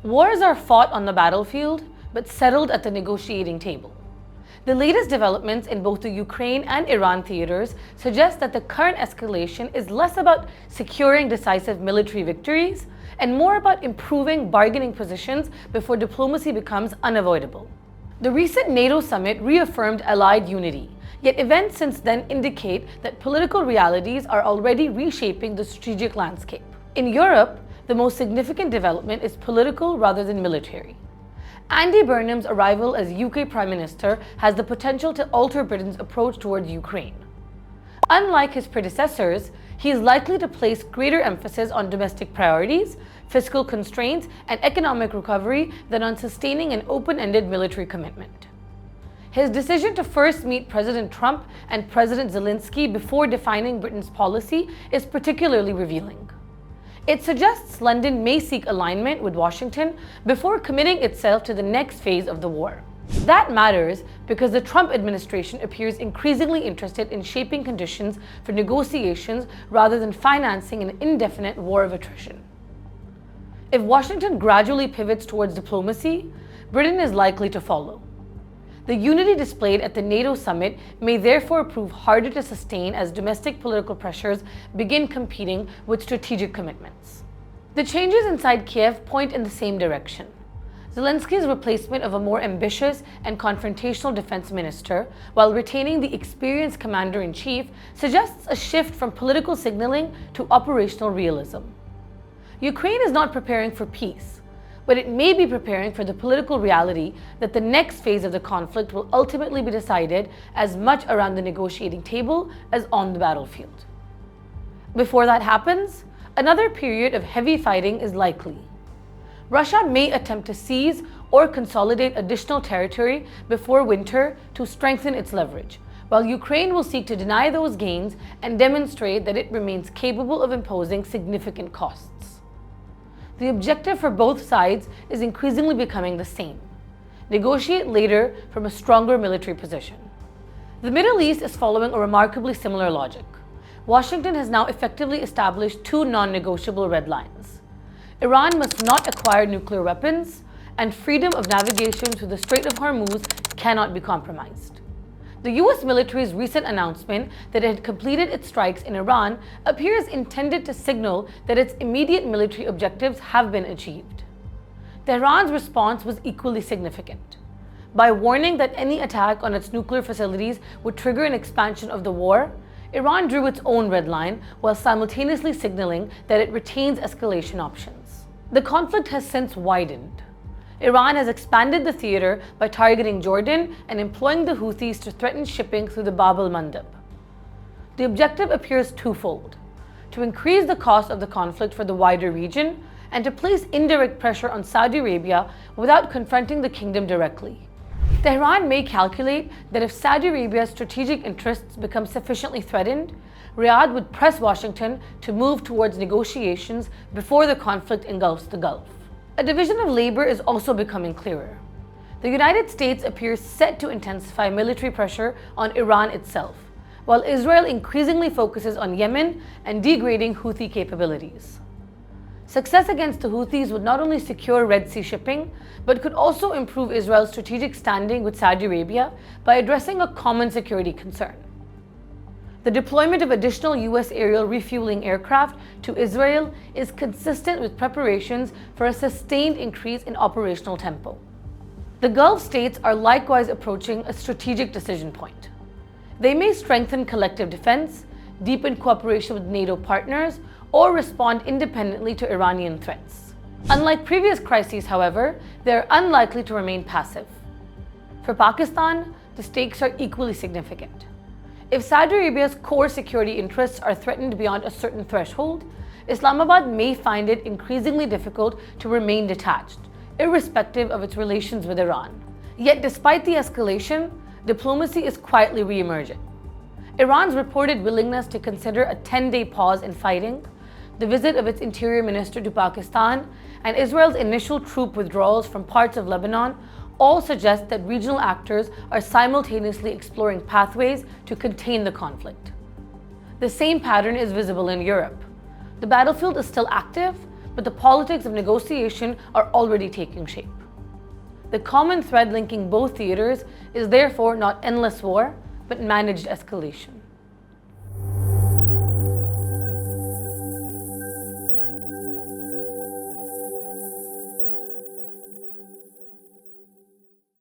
Wars are fought on the battlefield, but settled at the negotiating table. The latest developments in both the Ukraine and Iran theaters suggest that the current escalation is less about securing decisive military victories and more about improving bargaining positions before diplomacy becomes unavoidable. The recent NATO summit reaffirmed allied unity, yet events since then indicate that political realities are already reshaping the strategic landscape. In Europe, the most significant development is political rather than military. Andy Burnham's arrival as UK Prime Minister has the potential to alter Britain's approach towards Ukraine. Unlike his predecessors, he is likely to place greater emphasis on domestic priorities, fiscal constraints, and economic recovery than on sustaining an open-ended military commitment. His decision to first meet President Trump and President Zelensky before defining Britain's policy is particularly revealing. It suggests London may seek alignment with Washington before committing itself to the next phase of the war. That matters because the Trump administration appears increasingly interested in shaping conditions for negotiations rather than financing an indefinite war of attrition. If Washington gradually pivots towards diplomacy, Britain is likely to follow. The unity displayed at the NATO summit may therefore prove harder to sustain as domestic political pressures begin competing with strategic commitments. The changes inside Kiev point in the same direction. Zelensky's replacement of a more ambitious and confrontational defense minister, while retaining the experienced commander-in-chief, suggests a shift from political signaling to operational realism. Ukraine is not preparing for peace, but it may be preparing for the political reality that the next phase of the conflict will ultimately be decided as much around the negotiating table as on the battlefield. Before that happens, another period of heavy fighting is likely. Russia may attempt to seize or consolidate additional territory before winter to strengthen its leverage, while Ukraine will seek to deny those gains and demonstrate that it remains capable of imposing significant costs. The objective for both sides is increasingly becoming the same: negotiate later from a stronger military position. The Middle East is following a remarkably similar logic. Washington has now effectively established two non-negotiable red lines. Iran must not acquire nuclear weapons, and freedom of navigation through the Strait of Hormuz cannot be compromised. The US military's recent announcement that it had completed its strikes in Iran appears intended to signal that its immediate military objectives have been achieved. Tehran's response was equally significant. By warning that any attack on its nuclear facilities would trigger an expansion of the war, Iran drew its own red line while simultaneously signaling that it retains escalation options. The conflict has since widened. Iran has expanded the theater by targeting Jordan and employing the Houthis to threaten shipping through the Bab el-Mandeb. The objective appears twofold: to increase the cost of the conflict for the wider region and to place indirect pressure on Saudi Arabia without confronting the kingdom directly. Tehran may calculate that if Saudi Arabia's strategic interests become sufficiently threatened, Riyadh would press Washington to move towards negotiations before the conflict engulfs the Gulf. A division of labor is also becoming clearer. The United States appears set to intensify military pressure on Iran itself, while Israel increasingly focuses on Yemen and degrading Houthi capabilities. Success against the Houthis would not only secure Red Sea shipping, but could also improve Israel's strategic standing with Saudi Arabia by addressing a common security concern. The deployment of additional US aerial refueling aircraft to Israel is consistent with preparations for a sustained increase in operational tempo. The Gulf states are likewise approaching a strategic decision point. They may strengthen collective defense, deepen cooperation with NATO partners, or respond independently to Iranian threats. Unlike previous crises, however, they are unlikely to remain passive. For Pakistan, the stakes are equally significant. If Saudi Arabia's core security interests are threatened beyond a certain threshold, Islamabad may find it increasingly difficult to remain detached, irrespective of its relations with Iran. Yet despite the escalation, diplomacy is quietly re-emerging. Iran's reported willingness to consider a 10-day pause in fighting, the visit of its interior minister to Pakistan, and Israel's initial troop withdrawals from parts of Lebanon all suggest that regional actors are simultaneously exploring pathways to contain the conflict. The same pattern is visible in Europe. The battlefield is still active, but the politics of negotiation are already taking shape. The common thread linking both theaters is therefore not endless war, but managed escalation.